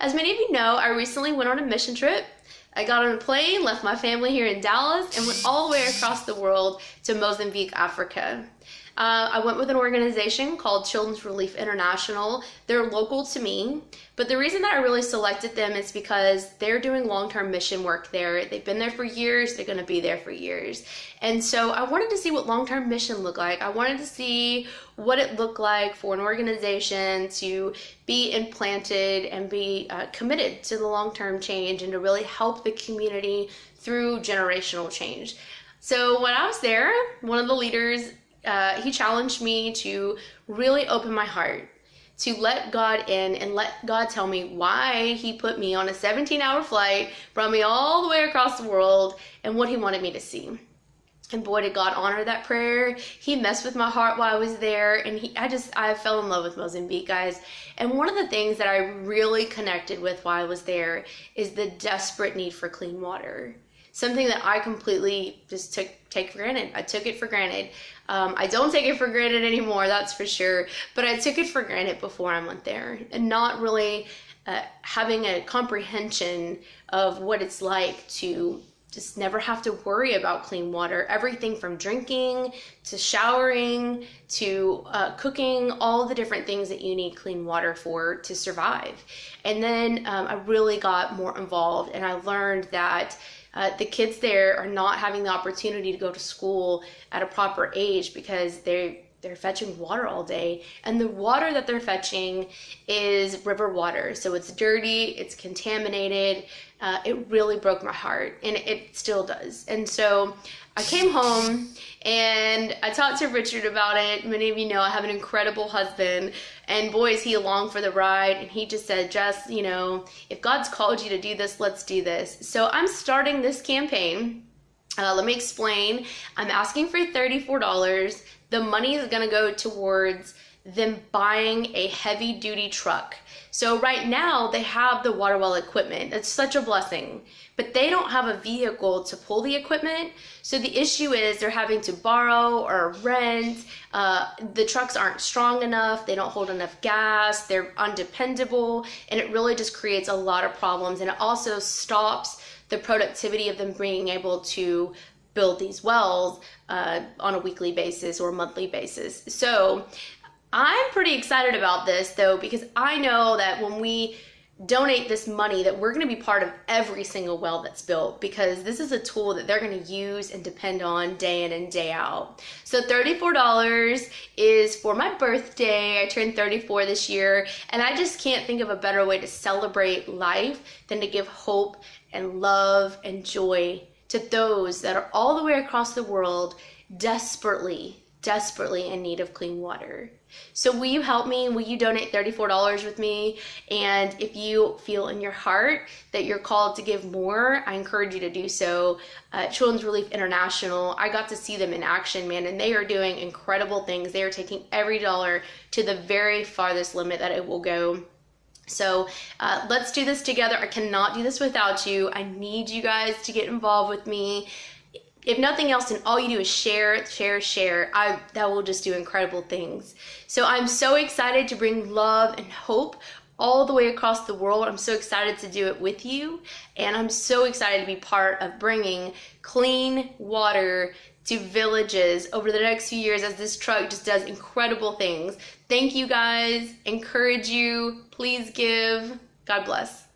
As many of you know, I recently went on a mission trip. I got on a plane, left my family here in Dallas, and went all the way across the world to Mozambique, Africa. I went with an organization called Children's Relief International. They're local to me, but the reason that I really selected them is because they're doing long-term mission work there. They've been there for years, they're gonna be there for years. And so I wanted to see what long-term mission looked like. I wanted to see what it looked like for an organization to be implanted and be committed to the long-term change and to really help the community through generational change. So when I was there, one of the leaders, he challenged me to really open my heart, to let God in and let God tell me why he put me on a 17-hour flight, brought me all the way across the world, and what he wanted me to see. And boy, did God honor that prayer. He messed with my heart while I was there, and I fell in love with Mozambique, guys. And one of the things that I really connected with while I was there is the desperate need for clean water. Something that I completely just take for granted. I took it for granted. I don't take it for granted anymore, that's for sure. But I took it for granted before I went there, and not really having a comprehension of what it's like to just never have to worry about clean water. Everything from drinking to showering to cooking, all the different things that you need clean water for to survive. And then I really got more involved, and I learned that the kids there are not having the opportunity to go to school at a proper age because they're fetching water all day, and the water that they're fetching is river water, so it's dirty, it's contaminated. It really broke my heart, and it still does. And so I came home and I talked to Richard about it. Many of you know I have an incredible husband, and boy, is he along for the ride. And he just said, Jess, you know, if God's called you to do this, let's do this. So I'm starting this campaign. Let me explain. I'm asking for $34. The money is going to go towards them buying a heavy duty truck. So right now they have the water well equipment. It's such a blessing, but they don't have a vehicle to pull the equipment. So the issue is they're having to borrow or rent. The trucks aren't strong enough. They don't hold enough gas. They're undependable, and it really just creates a lot of problems. And it also stops the productivity of them being able to build these wells on a weekly basis or monthly basis. So I'm pretty excited about this though, because I know that when we donate this money that we're going to be part of every single well that's built, because this is a tool that they're going to use and depend on day in and day out. So $34 is for my birthday. I turned 34 this year, and I just can't think of a better way to celebrate life than to give hope and love and joy to those that are all the way across the world desperately in need of clean water. So will you help me? Will you donate $34 with me? And if you feel in your heart that you're called to give more, I encourage you to do so. Children's Relief International, I got to see them in action, man, and they are doing incredible things. They are taking every dollar to the very farthest limit that it will go. So let's do this together. I cannot do this without you. I need you guys to get involved with me. If nothing else, then all you do is share. That will just do incredible things. So I'm so excited to bring love and hope all the way across the world. I'm so excited to do it with you, and I'm so excited to be part of bringing clean water to villages over the next few years as this truck just does incredible things. Thank you guys. Encourage you. Please give. God bless.